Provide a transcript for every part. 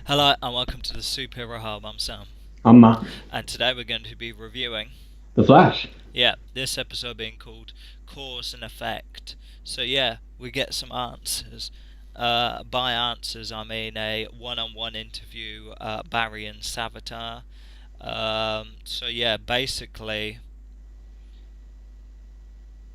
Hello and welcome to the Superhero Hub. I'm Sam, I'm Matt. and today we're going to be reviewing, The Flash. this episode being called Cause and Effect. So we get some answers. By answers, I mean a one-on-one interview, Barry and Savitar. Basically,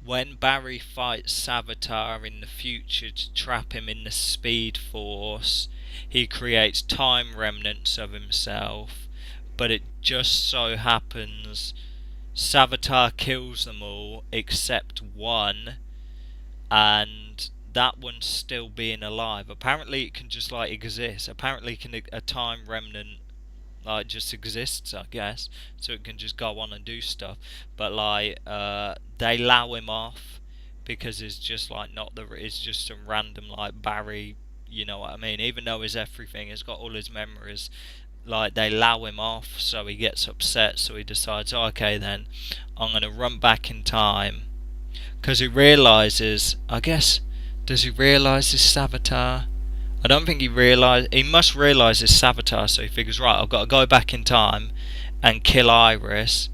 when Barry fights Savitar in the future to trap him in the Speed Force, he creates time remnants of himself, but it just so happens Savitar kills them all except one, and that one's still being alive. Apparently it can just exist. Apparently a time remnant just exists, I guess, so it can just go on and do stuff. But they allow him off because it's just it's just some random Barry, you know what I mean? Even though his everything has got all his memories, they allow him off, so he gets upset. So he decides, oh, okay, then I'm gonna run back in time because he realizes, I guess, does he realize his Savitar? I don't think he must realise his Savitar, so he figures, right, I've got to go back in time and kill Iris,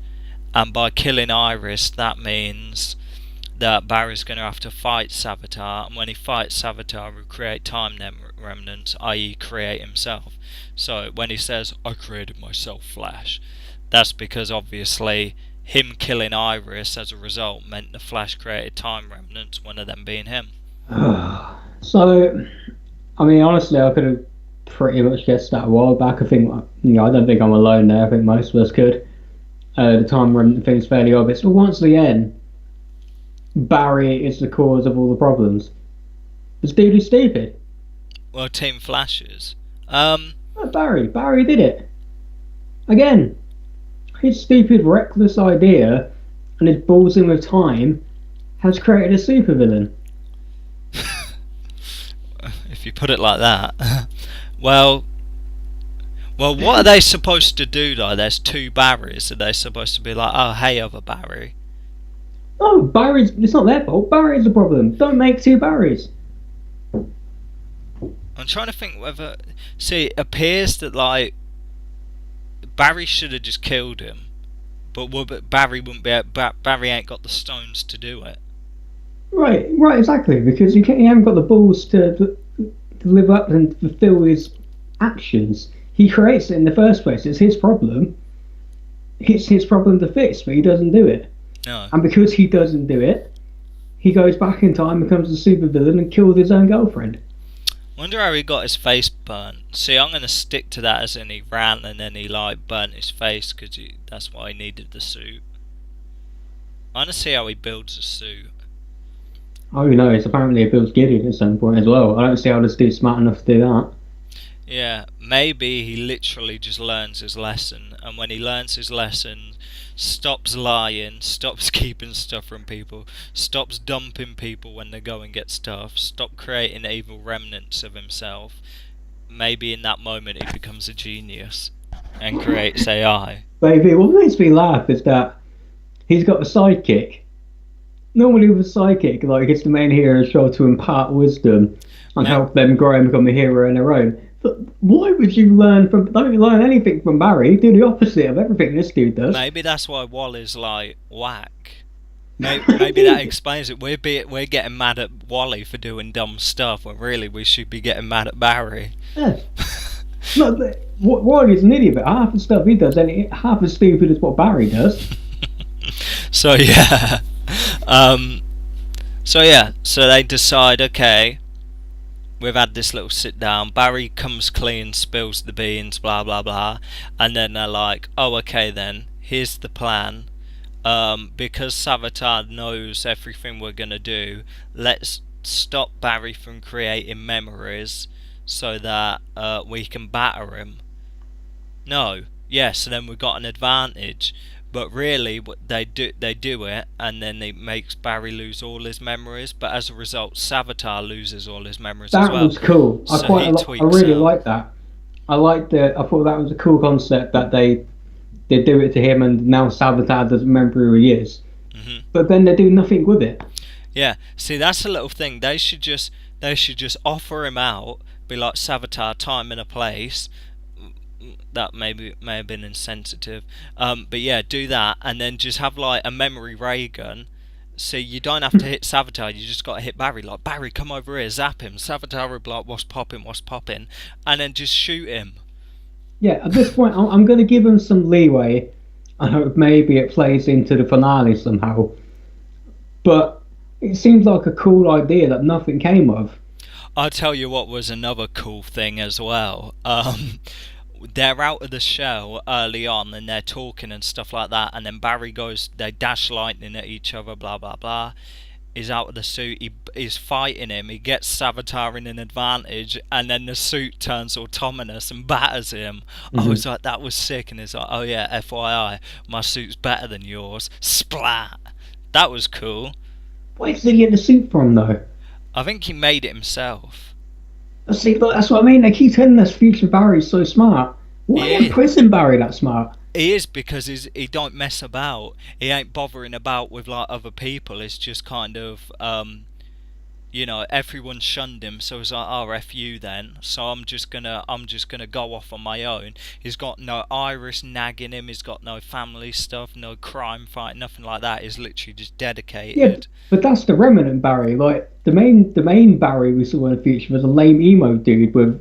and by killing Iris, that means that Barry's going to have to fight Savitar, and when he fights Savitar, he'll create time remnants, i.e. create himself. So when he says, I created myself, Flash, that's because obviously him killing Iris as a result meant the Flash created time remnants, one of them being him. So, I mean, honestly, I could have pretty much guessed that a while back. I think, I don't think I'm alone there. I think most of us could. The time remnant thing's fairly obvious. But once again, Barry is the cause of all the problems. This dude is stupid. Well, Team Flashes. Barry did it. Again, his stupid, reckless idea and his balls in with time has created a supervillain. If you put it like that. well, what are they supposed to do though? There's two Barrys. Are they supposed to be like, oh, hey, other Barry? Oh, it's not their fault. Barry's the problem. Don't make two Barrys. I'm trying to think whether... See, it appears that, Barry should have just killed him. But Barry wouldn't be Barry ain't got the stones to do it. Right, exactly. Because he haven't got the balls to live up and fulfill his actions. He creates it in the first place. It's his problem. It's his problem to fix, but he doesn't do it. No. And because he doesn't do it, he goes back in time, becomes a supervillain, and kills his own girlfriend. Wonder how he got his face burnt. See, I'm going to stick to that as in he ran and then he burnt his face because that's why he needed the suit. I want to see how he builds a suit. Oh, who knows? Apparently it builds Gideon at some point as well. I don't see how this dude's smart enough to do that. Yeah, maybe he literally just learns his lesson, and when he learns his lesson, stops lying, stops keeping stuff from people, stops dumping people when they go and get stuff, stop creating evil remnants of himself. Maybe in that moment he becomes a genius and creates AI. Maybe what makes me laugh is that he's got a sidekick. Normally with a sidekick, it's the main hero's job to impart wisdom and help them grow and become a hero on their own. But why would you don't learn anything from Barry? Do the opposite of everything this dude does. Maybe that's why Wally's whack. Maybe that explains it. We're getting mad at Wally for doing dumb stuff, when really we should be getting mad at Barry. Yeah. Wally's an idiot, but half the stuff he does ain't half as stupid as what Barry does. So they decide, okay, we've had this little sit down. Barry comes clean, spills the beans, blah blah blah, and then they're like, oh, okay, then here's the plan. Because Savitar knows everything we're gonna do, let's stop Barry from creating memories so that we can batter him. No, so then we've got an advantage. But really, they do it, and then it makes Barry lose all his memories. But as a result, Savitar loses all his memories as well. That was cool. I really like that. I thought that was a cool concept that they do it to him, and now Savitar doesn't remember who he is. Mm-hmm. But then they do nothing with it. Yeah. See, that's a little thing. They should just offer him out, be like Savitar, time and a place. That may have been insensitive. But yeah, do that, and then just have like a memory ray gun. So you don't have to hit Savitar, you just got to hit Barry. Like, Barry, come over here, zap him. Savitar will be like, what's popping? And then just shoot him. Yeah, at this point, I'm going to give him some leeway. I hope maybe it plays into the finale somehow. But it seems like a cool idea that nothing came of. I'll tell you what was another cool thing as well. They're out of the shell early on and they're talking and stuff like that, and then Barry goes, they dash lightning at each other, blah blah blah. He's out of the suit, he's fighting him, he gets Savitar in an advantage, and then the suit turns autonomous and batters him. I was like, that was sick, and it's like, oh yeah, FYI, my suit's better than yours. Splat! That was cool. Where did he get the suit from, though? I think he made it himself. See, look, that's what I mean. They keep telling us future Barry's so smart. Why ain't prison Barry that smart? He is, because he don't mess about. He ain't bothering about with like other people. It's just kind of, everyone shunned him, so it's like, oh, F you then. So I'm just gonna go off on my own. He's got no Iris nagging him. He's got no family stuff, no crime fight, nothing like that. He's literally just dedicated. Yeah, but that's the remnant Barry. Like the main Barry we saw in the future was a lame emo dude with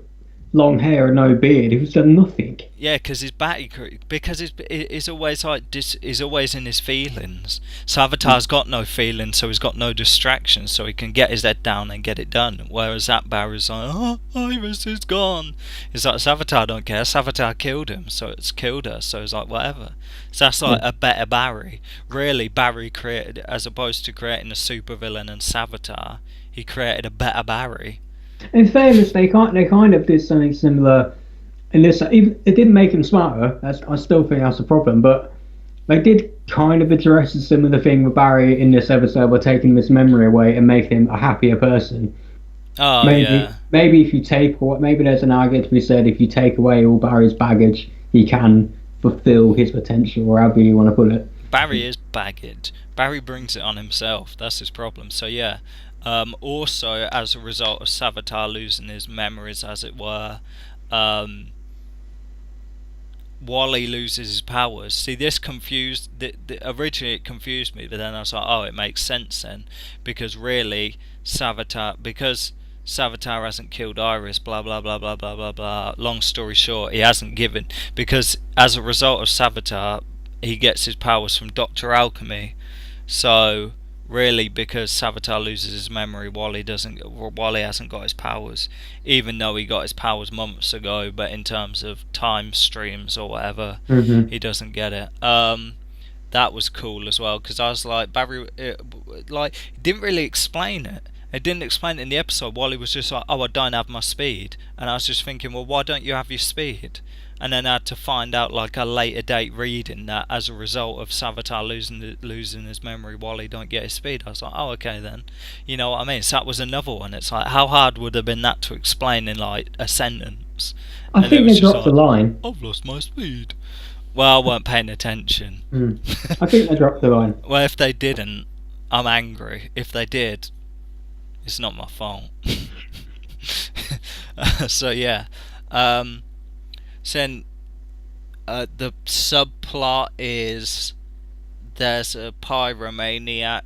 long hair and no beard who's done nothing. Yeah, because he's always like he's always in his feelings. Savitar's got no feelings, so he's got no distractions, so he can get his head down and get it done. Whereas that Barry's like, oh, Iris is gone. It's like, Savitar don't care. Savitar killed him, so it's killed her. So it's like, whatever. So that's like a better Barry. Really, Barry created, as opposed to creating a supervillain and Savitar, he created a better Barry. In fairness, they kind of did something similar in this. It didn't make him smarter. I still think that's a problem, but they did kind of address a similar thing with Barry in this episode by taking his memory away and making him a happier person. Oh, maybe if you take, or maybe there's an argument to be said, if you take away all Barry's baggage, he can fulfill his potential, or however you want to put it. Barry is baggage. Barry brings it on himself. That's his problem. So yeah. Also, as a result of Savitar losing his memories, as it were, Wally loses his powers. See, this confused. Originally, it confused me, but then I was like, oh, it makes sense then, because really, Savitar hasn't killed Iris. Blah blah blah blah blah blah blah. Long story short, he hasn't given, because as a result of Savitar, he gets his powers from Dr. Alchemy. So really, because Savitar loses his memory, Wally hasn't got his powers, even though he got his powers months ago. But in terms of time streams or whatever, he doesn't get it. That was cool as well, because I was like, Barry, didn't really explain it. It didn't explain it in the episode. Wally was just like, oh, I don't have my speed, and I was just thinking, well, why don't you have your speed? And then I had to find out, like, a later date reading that as a result of Savitar losing his memory, Wally don't get his speed. I was like, oh, okay then. You know what I mean? So that was another one. It's like, how hard would it have been that to explain in, like, a sentence? I think they dropped the line. I've lost my speed. Well, I weren't paying attention. I think they dropped the line. Well, if they didn't, I'm angry. If they did, it's not my fault. So, yeah. So then, the subplot is there's a pyromaniac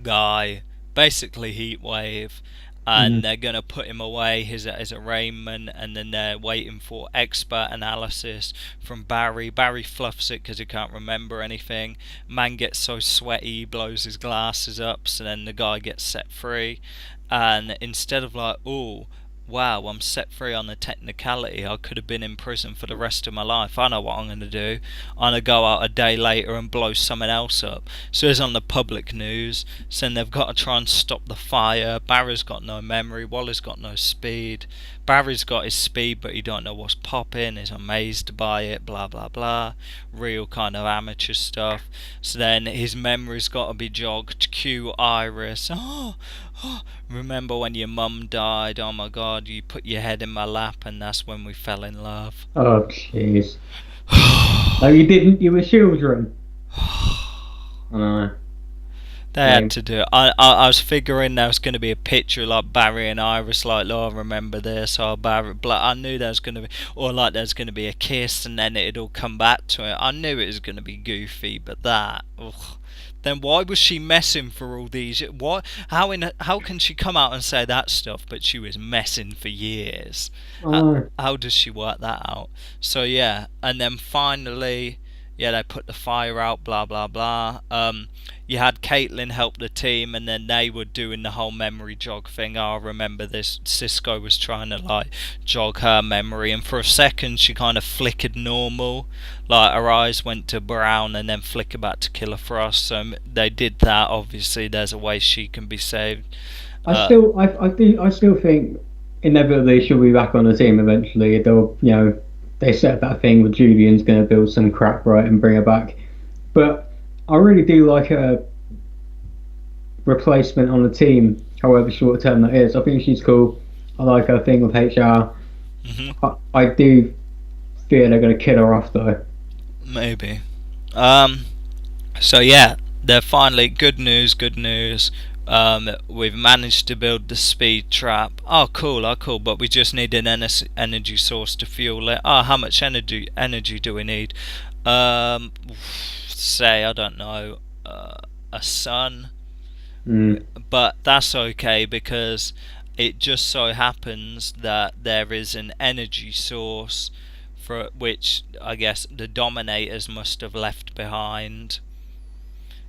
guy, basically Heatwave, and they're going to put him away as a arraignment, and then they're waiting for expert analysis from Barry. Barry fluffs it because he can't remember anything. Man gets so sweaty he blows his glasses up, so then the guy gets set free, and instead of like, ooh, wow, I'm set free on a technicality, I could have been in prison for the rest of my life, I know what I'm going to do. I'm going to go out a day later and blow someone else up. So it's on the public news, so then they've got to try and stop the fire. Barry's got no memory, Wally's got no speed. Barry's got his speed, but he don't know what's popping, he's amazed by it, blah blah blah. Real kind of amateur stuff. So then his memory's got to be jogged. Cue Iris. Oh, remember when your mum died? Oh my god, you put your head in my lap and that's when we fell in love. Oh jeez. No, you didn't, you were children. I know. They had to do it. I was figuring there was going to be a picture like Barry and Iris, like, oh, I remember this, oh, Barry, but I knew there was going to be, or like there's going to be a kiss and then it'd all come back to it. I knew it was going to be goofy, but that, ugh. Then why was she messing for all these? What? How can she come out and say that stuff? But she was messing for years. How does she work that out? So yeah, and then finally, yeah, they put the fire out. Blah blah blah. You had Caitlin help the team, and then they were doing the whole memory jog thing. I remember this. Cisco was trying to like jog her memory, and for a second she kind of flickered normal, like her eyes went to brown and then flickered back to Killer Frost. So they did that. Obviously, there's a way she can be saved. I still think inevitably she'll be back on the team eventually. They'll, they set that thing with Julian's going to build some crap right and bring her back, but I really do like a replacement on the team, however short term that is. I think she's cool. I like her thing with HR. Mm-hmm. I do fear they're going to kill her off though. Maybe. So yeah, they're finally good news. We've managed to build the speed trap. Oh, cool. But we just need an energy source to fuel it. Oh, how much energy do we need? Say, I don't know, a sun. But that's okay because it just so happens that there is an energy source for which I guess the Dominators must have left behind.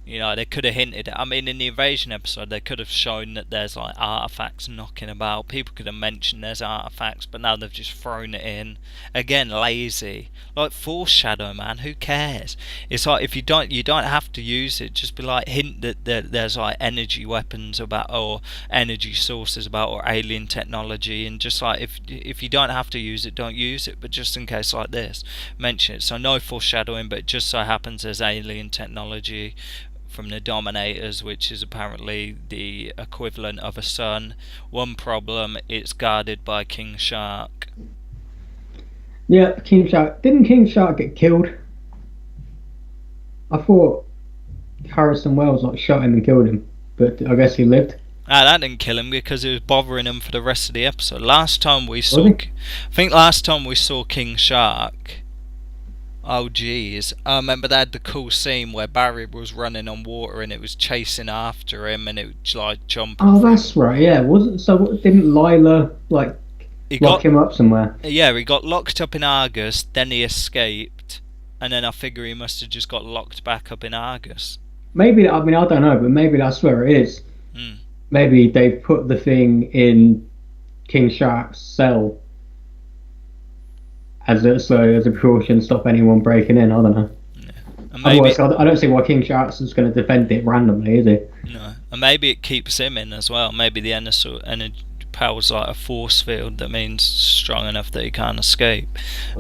They could have hinted. I mean, in the invasion episode, they could have shown that there's like artifacts knocking about. People could have mentioned there's artifacts, but now they've just thrown it in. Again, lazy. Like foreshadow, man. Who cares? It's like if you don't have to use it. Just be like hint that there's like energy weapons about, or energy sources about, or alien technology, and just like if you don't have to use it, don't use it. But just in case like this, mention it. So no foreshadowing, but it just so happens there's alien technology from the Dominators, which is apparently the equivalent of a sun. One problem, it's guarded by King Shark. Yeah, King Shark. Didn't King Shark get killed? I thought Harrison Wells shot him and killed him, but I guess he lived. That didn't kill him because it was bothering him for the rest of the episode. Last time we saw King Shark. Oh jeez, I remember they had the cool scene where Barry was running on water and it was chasing after him and it was like jumping. Oh, that's right, yeah. Didn't Lila lock him up somewhere? Yeah, he got locked up in Argus, then he escaped, and then I figure he must have just got locked back up in Argus. Maybe, I don't know, but maybe that's where it is. Maybe they've put the thing in King Shark's cell as a precaution, stop anyone breaking in. I don't know. Yeah. Otherwise, I don't see why King Shark's is going to defend it randomly, is he? No, and maybe it keeps him in as well. Maybe the energy powers like a force field that means strong enough that he can't escape,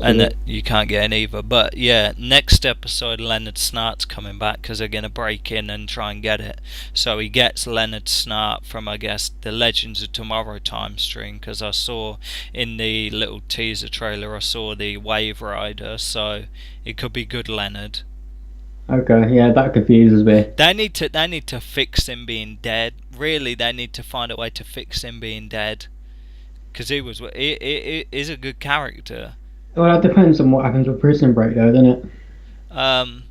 and that you can't get in either. But yeah, next episode Leonard Snart's coming back because they're going to break in and try and get it. So he gets Leonard Snart from, I guess, the Legends of Tomorrow time stream, because I saw in the little teaser trailer I saw the Wave Rider, so it could be good Leonard. Okay, yeah, that confuses me. They need to fix him being dead. Really, they need to find a way to fix him being dead, because he is a good character. Well, that depends on what happens with Prison Break, though, doesn't it?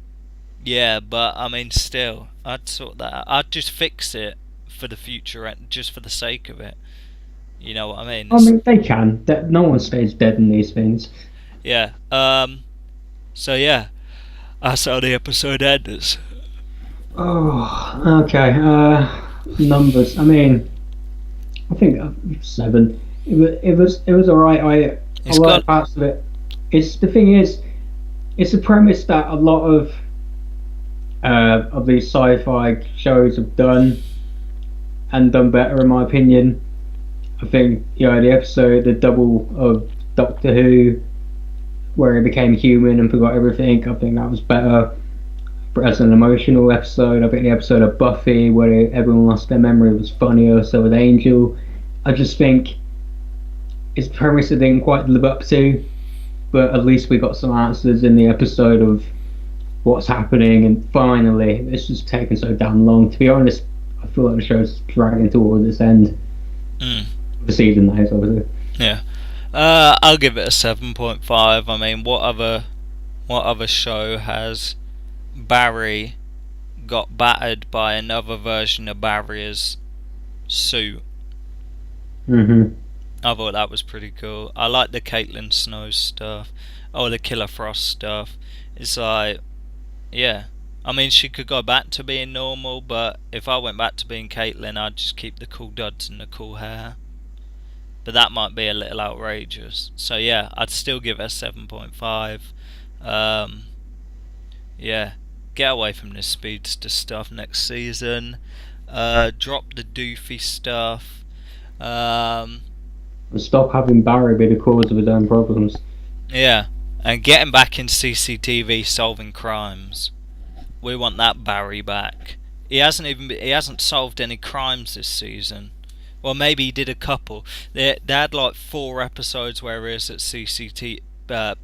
Yeah, but I mean, still, I'd sort that out. I'd just fix it for the future, just for the sake of it. You know what I mean? I mean, they can. No one stays dead in these things. Yeah. So yeah. That's how the episode ends. Oh, okay. Numbers. I mean, I think 7. It was alright. I like parts of it. It's the thing is, it's a premise that a lot of these sci-fi shows have done better, in my opinion. I think the episode, the double of Doctor Who, where he became human and forgot everything, I think that was better. But as an emotional episode, I think the episode of Buffy where everyone lost their memory was funnier. So with Angel, I just think it's premise I didn't quite live up to, but at least we got some answers in the episode of what's happening, and finally, it's just taken so damn long. To be honest, I feel like the show's dragging towards its end. The season, that is, obviously. Yeah. I'll give it a 7.5. I mean, what other show has Barry got battered by another version of Barry's suit? I thought that was pretty cool. I like the Caitlin Snow stuff. Oh, the Killer Frost stuff. It's like, yeah. I mean, she could go back to being normal, but if I went back to being Caitlin, I'd just keep the cool duds and the cool hair. But that might be a little outrageous. So yeah, I'd still give it a 7.5. Yeah, get away from this speedster stuff next season. Drop the doofy stuff. And stop having Barry be the cause of his own problems. Yeah, and get him back in CCTV solving crimes. We want that Barry back. He hasn't solved any crimes this season. Well, maybe he did a couple. They had like 4 episodes where he was at CCPD, but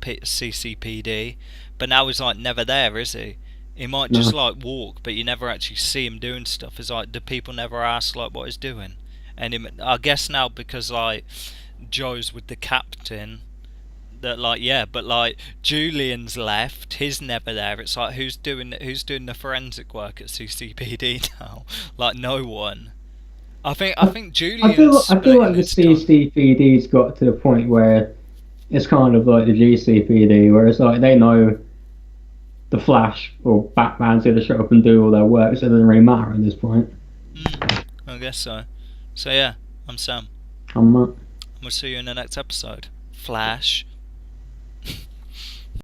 now he's like never there, is he? He might just like walk, but you never actually see him doing stuff. It's like, do people never ask like what he's doing? And I guess now because like Joe's with the captain, that like yeah, but like Julian's left, he's never there. It's like who's doing the forensic work at CCPD now? Like no one. I think Julian's. I feel like the CCPD's got to the point where it's kind of like the GCPD, where it's like they know the Flash or Batman's going to show up and do all their work, so it doesn't really matter at this point. I guess so. So yeah, I'm Sam. I'm Matt. We'll see you in the next episode. Flash.